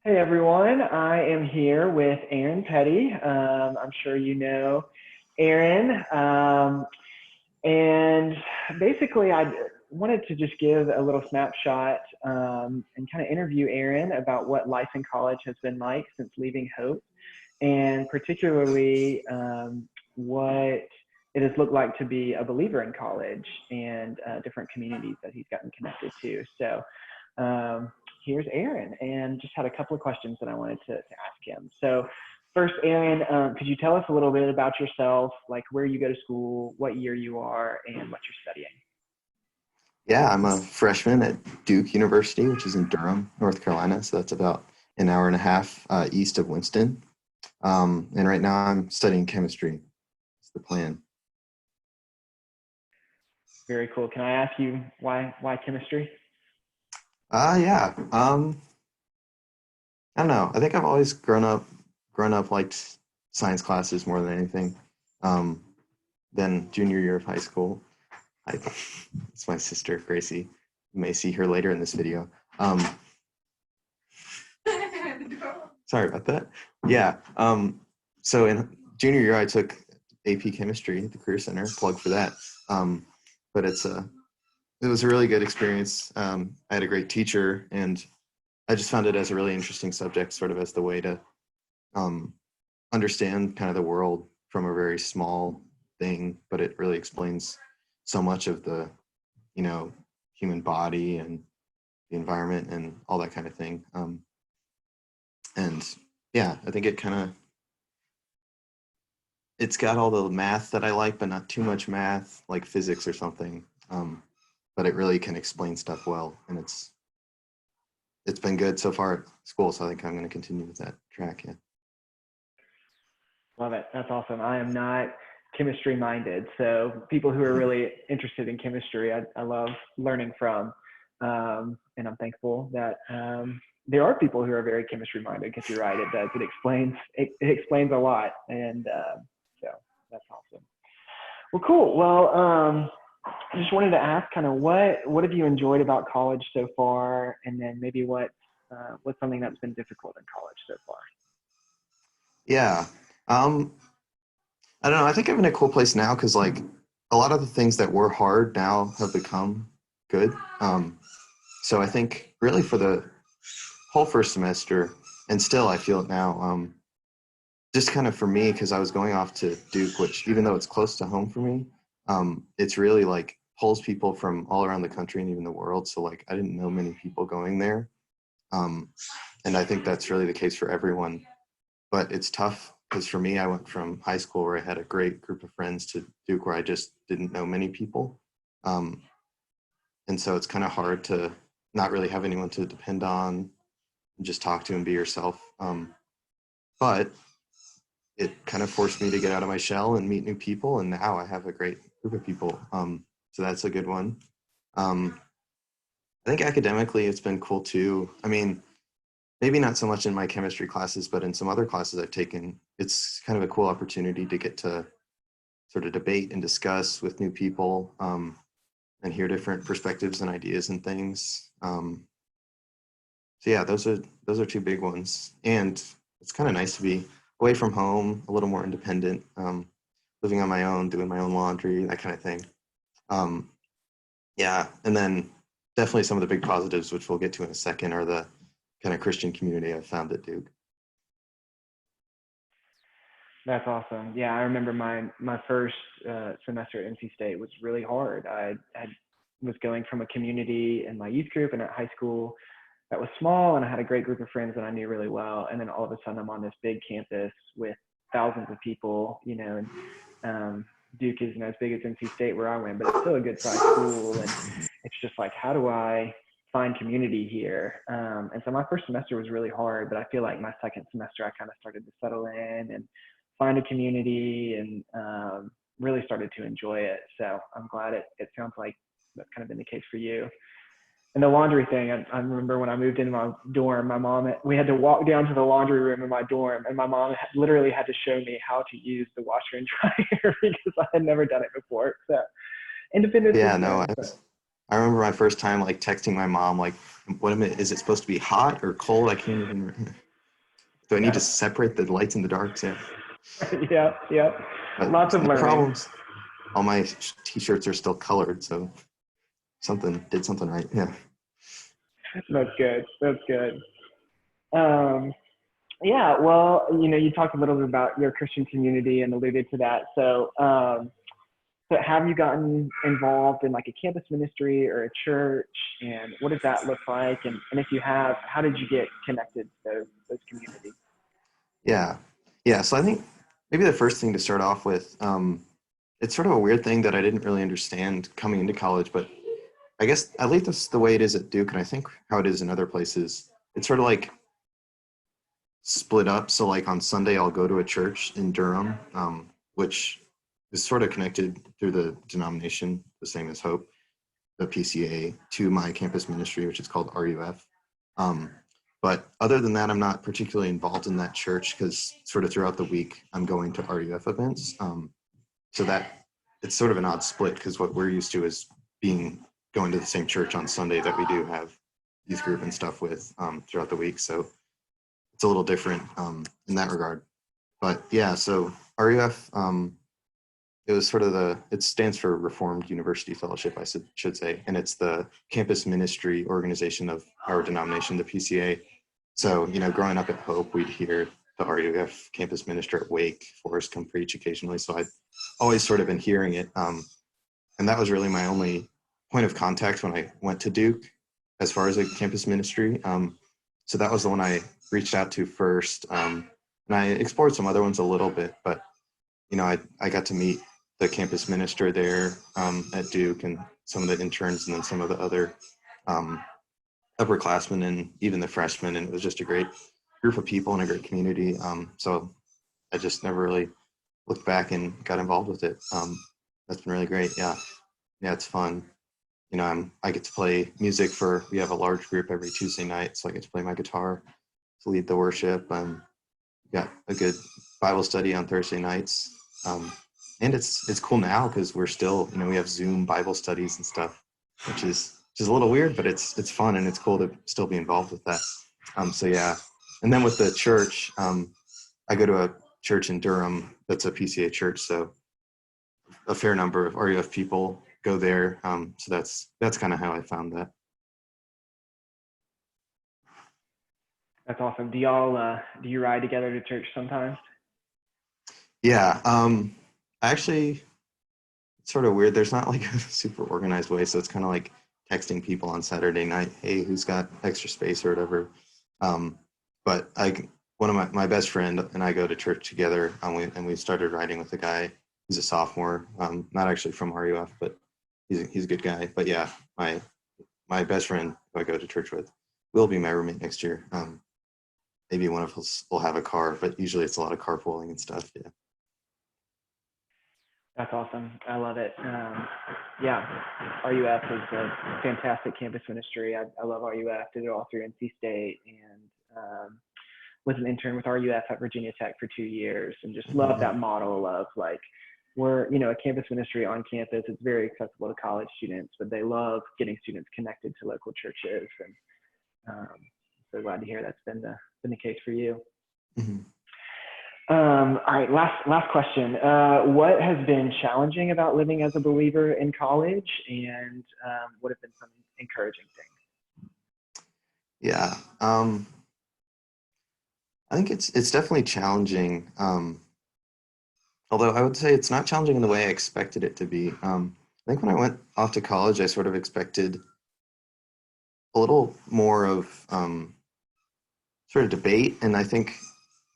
Hey everyone, I am here with Aaron Petty. I'm sure you know Aaron. And basically, I wanted to just give a little snapshot and kind of interview Aaron about what life in college has been like since leaving Hope, and particularly what it has looked like to be a believer in college and different communities that he's gotten connected to. So um, here's Aaron, and just had a couple of questions that I wanted to ask him. So first, Aaron, could you tell us a little bit about yourself, like where you go to school, what year you are, and what you're studying? Yeah, I'm a freshman at Duke University, which is in Durham, North Carolina. So that's about an hour and a half east of Winston. And right now I'm studying chemistry. That's the plan. Very cool. Can I ask you why chemistry? Yeah. I don't know. I think I've always grown up liked science classes more than anything. Um, then junior year of high school, I, it's my sister Gracie. You may see her later in this video. Sorry about that. Yeah. So in junior year, I took AP Chemistry at the Career Center. Plug for that. But it was a really good experience. I had a great teacher, and I just found it as a really interesting subject, sort of as the way to um, understand kind of the world from a very small thing, but it really explains so much of the you know human body and the environment and all that kind of thing. And yeah, I think it's got all the math that I like, but not too much math, like physics or something. But it really can explain stuff well, and it's been good so far at school. So I think I'm going to continue with that track. Yeah. Love it. That's awesome. I am not chemistry minded. So people who are really interested in chemistry, I love learning from. And I'm thankful that there are people who are very chemistry minded because you're right, it does. It explains a lot. And so that's awesome. Well, cool. Well, I just wanted to ask kind of what have you enjoyed about college so far? And then maybe what's something that's been difficult in college so far? Yeah. Um, I don't know. I think I'm in a cool place now because like a lot of the things that were hard now have become good. So I think really for the whole first semester, and still I feel it now. Just kind of for me because I was going off to Duke, which even though it's close to home for me, it's really like pulls people from all around the country and even the world. So like I didn't know many people going there, um, and I think that's really the case for everyone. But it's tough because for me, I went from high school where I had a great group of friends to Duke where I just didn't know many people, um, and so it's kind of hard to not really have anyone to depend on and just talk to and be yourself. But it kind of forced me to get out of my shell and meet new people. And now I have a great group of people. So that's a good one. Um, I think academically it's been cool too. I mean, maybe not so much in my chemistry classes, but in some other classes I've taken, it's kind of a cool opportunity to get to sort of debate and discuss with new people, and hear different perspectives and ideas and things. So yeah, those are two big ones. And it's kind of nice to be away from home, a little more independent, living on my own, doing my own laundry, that kind of thing. Um, yeah, and then definitely some of the big positives, which we'll get to in a second, are the kind of Christian community I've found at Duke. That's awesome. Yeah, I remember my first semester at NC State was really hard. Was going from a community in my youth group and at high school that was small, and I had a great group of friends that I knew really well. And then all of a sudden, I'm on this big campus with thousands of people, and Duke isn't as big as NC State where I went, but it's still a good sized school. And it's just like, how do I find community here? And so my first semester was really hard, but I feel like my second semester, I kind of started to settle in and find a community and really started to enjoy it. So I'm glad it sounds like that's kind of been the case for you. And the laundry thing, I remember when I moved into my dorm, we had to walk down to the laundry room in my dorm, and my mom literally had to show me how to use the washer and dryer because I had never done it before. So independence was Yeah, no, good. But I remember my first time like texting my mom like, what am I, is it supposed to be hot or cold? I can't even, do I need to Yeah. separate the lights and the darks? Yeah. Yeah. Yeah. Lots But of no learning. problems. All my t-shirts are still colored, so did something right. Yeah. That's good. That's good. Um, yeah. Well, you talked a little bit about your Christian community and alluded to that. So have you gotten involved in like a campus ministry or a church, and what does that look like? And if you have, how did you get connected to those communities? Yeah. Yeah. So I think maybe the first thing to start off with, it's sort of a weird thing that I didn't really understand coming into college, but I guess at least that's the way it is at Duke, and I think how it is in other places. It's sort of like split up. So like on Sunday, I'll go to a church in Durham, which is sort of connected through the denomination, the same as Hope, the PCA, to my campus ministry, which is called RUF. Um, but other than that, I'm not particularly involved in that church because sort of throughout the week, I'm going to RUF events. So that it's sort of an odd split because what we're used to is going to the same church on Sunday that we do have youth group and stuff with throughout the week. So it's a little different in that regard. But yeah, so RUF, it was sort of it stands for Reformed University Fellowship, I should say, and it's the campus ministry organization of our denomination, the PCA. So, growing up at Hope, we'd hear the RUF campus minister at Wake Forest come preach occasionally. So I'd always sort of been hearing it. And that was really my only point of contact when I went to Duke as far as a campus ministry. So that was the one I reached out to first. And I explored some other ones a little bit, but I got to meet the campus minister there at Duke and some of the interns and then some of the other upperclassmen and even the freshmen. And it was just a great group of people and a great community. So I just never really looked back and got involved with it. That's been really great. Yeah. Yeah, it's fun. I get to play music we have a large group every Tuesday night. So I get to play my guitar to lead the worship. Got a good Bible study on Thursday nights. And it's cool now because we're still, we have Zoom Bible studies and stuff, which is a little weird, but it's fun and it's cool to still be involved with that. So yeah. And then with the church, I go to a church in Durham that's a PCA church. So a fair number of RUF people go there. So that's kind of how I found that. That's awesome. Do you ride together to church sometimes? Yeah. Actually, it's sort of weird. There's not like a super organized way. So it's kind of like texting people on Saturday night, hey, who's got extra space or whatever. But one of my best friend and I go to church together, and we started riding with a guy. He's a sophomore, not actually from RUF, but he's a good guy. But yeah, my best friend who I go to church with will be my roommate next year. Maybe one of us will have a car, but usually it's a lot of carpooling and stuff. Yeah. That's awesome. I love it. Yeah, RUF is a fantastic campus ministry. I love RUF. Did it all through NC State and was an intern with RUF at Virginia Tech for 2 years, and just love that model of like we're a campus ministry on campus. It's very accessible to college students, but they love getting students connected to local churches, and so glad to hear that's been the case for you. Mm-hmm. All right, last question. What has been challenging about living as a believer in college, and what have been some encouraging things? Yeah, I think it's definitely challenging. Although I would say it's not challenging in the way I expected it to be. I think when I went off to college, I sort of expected a little more of sort of debate, and I think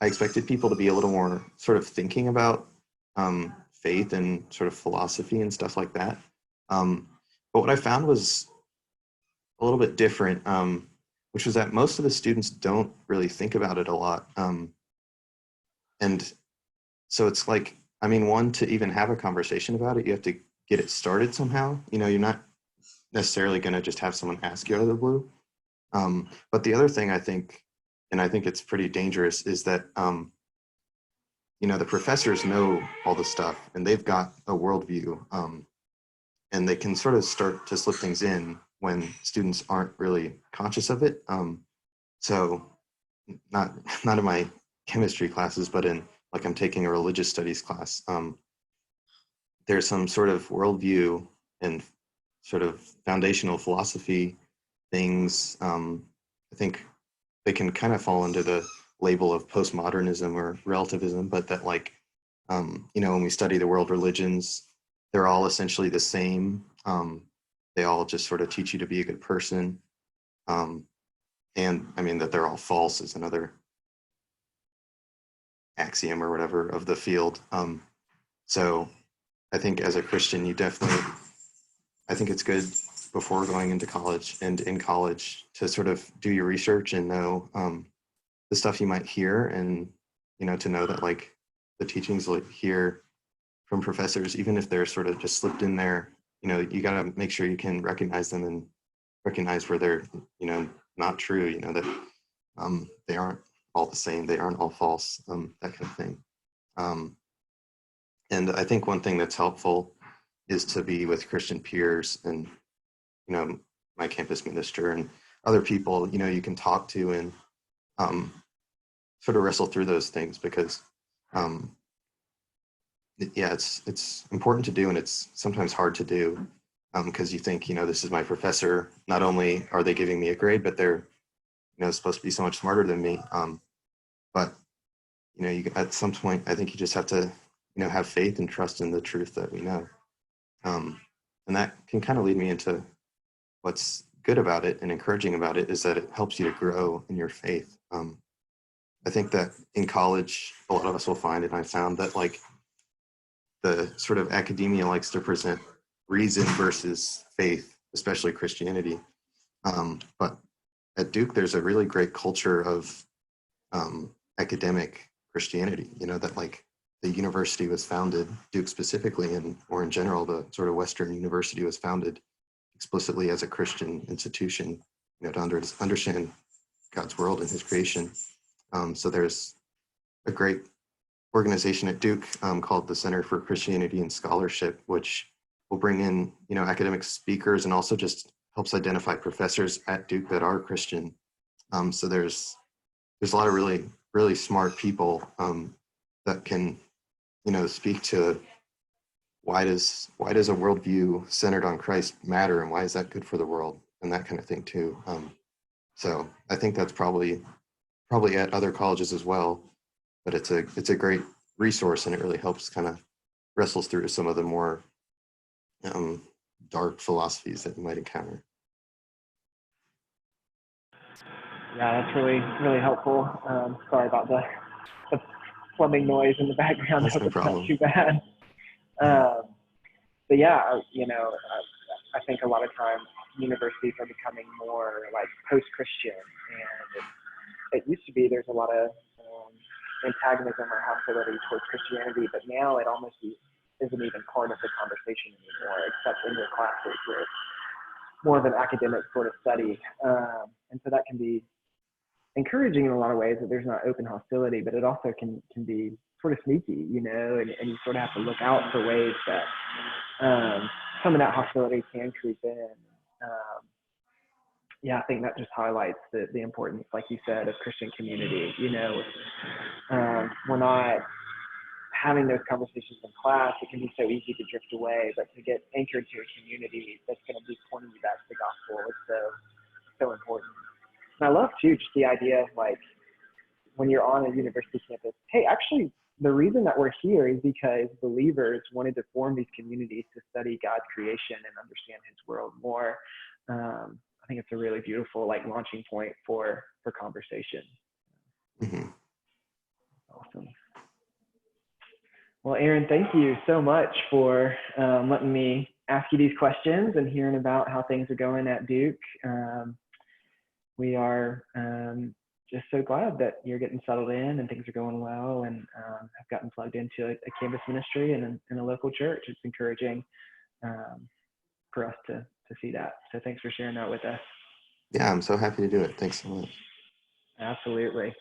I expected people to be a little more sort of thinking about faith and sort of philosophy and stuff like that. But what I found was a little bit different, which was that most of the students don't really think about it a lot. And so it's like, I mean, one, to even have a conversation about it, you have to get it started somehow. You're not necessarily going to just have someone ask you out of the blue. But the other thing I think, and I think it's pretty dangerous, is that, the professors know all the stuff and they've got a worldview, and they can sort of start to slip things in, when students aren't really conscious of it. So not in my chemistry classes, but in like I'm taking a religious studies class. There's some sort of worldview and sort of foundational philosophy things. I think they can kind of fall under the label of postmodernism or relativism, but that like, when we study the world religions, they're all essentially the same. They all just sort of teach you to be a good person. And I mean, that they're all false is another axiom or whatever of the field. So I think as a Christian, I think it's good before going into college and in college to sort of do your research and know the stuff you might hear, and to know that like the teachings like here from professors, even if they're sort of just slipped in there, you got to make sure you can recognize them and recognize where they're not true, that they aren't all the same, they aren't all false, that kind of thing. And I think one thing that's helpful is to be with Christian peers and my campus minister and other people you can talk to and sort of wrestle through those things, because it's important to do, and it's sometimes hard to do, because you think this is my professor, not only are they giving me a grade, but they're supposed to be so much smarter than me, but you at some point I think you just have to have faith and trust in the truth that we know, and that can kind of lead me into what's good about it and encouraging about it is that it helps you to grow in your faith. I think that in college, a lot of us will find, and I found that like the sort of academia likes to present reason versus faith, especially Christianity. But at Duke, there's a really great culture of academic Christianity, that like the university was founded, Duke specifically, or in general, the sort of Western university was founded explicitly as a Christian institution, to understand God's world and his creation. So there's a great organization at Duke called the Center for Christianity and Scholarship, which will bring in, academic speakers and also just helps identify professors at Duke that are Christian. So there's a lot of really, really smart people that can, speak to why does a worldview centered on Christ matter, and why is that good for the world, and that kind of thing too. So I think that's probably at other colleges as well, but it's a great resource, and it really helps kind of wrestles through some of the more dark philosophies that you might encounter. Yeah, that's really, really helpful. Sorry about the plumbing noise in the background. That's I hope no it's problem. not too bad. But yeah, I think a lot of times universities are becoming more like post-Christian, and it used to be there's a lot of antagonism or hostility towards Christianity, but now it almost isn't even part of the conversation anymore, except in your classes where it's more of an academic sort of study. And so that can be encouraging in a lot of ways, that there's not open hostility, but it also can be sort of sneaky, and you sort of have to look out for ways that some of that hostility can creep in. Yeah, I think that just highlights the importance, like you said, of Christian community. We're not having those conversations in class. It can be so easy to drift away, but to get anchored to a community that's going to be pointing you back to the gospel is so important. And I love too just the idea of like when you're on a university campus, hey, actually the reason that we're here is because believers wanted to form these communities to study God's creation and understand his world more. I think it's a really beautiful like launching point for conversation. Mm-hmm. Awesome. Well, Aaron, thank you so much for letting me ask you these questions and hearing about how things are going at Duke. We are just so glad that you're getting settled in and things are going well, and have gotten plugged into a campus ministry and a local church. It's encouraging for us to see that. So thanks for sharing that with us. Yeah, I'm so happy to do it. Thanks so much. Absolutely.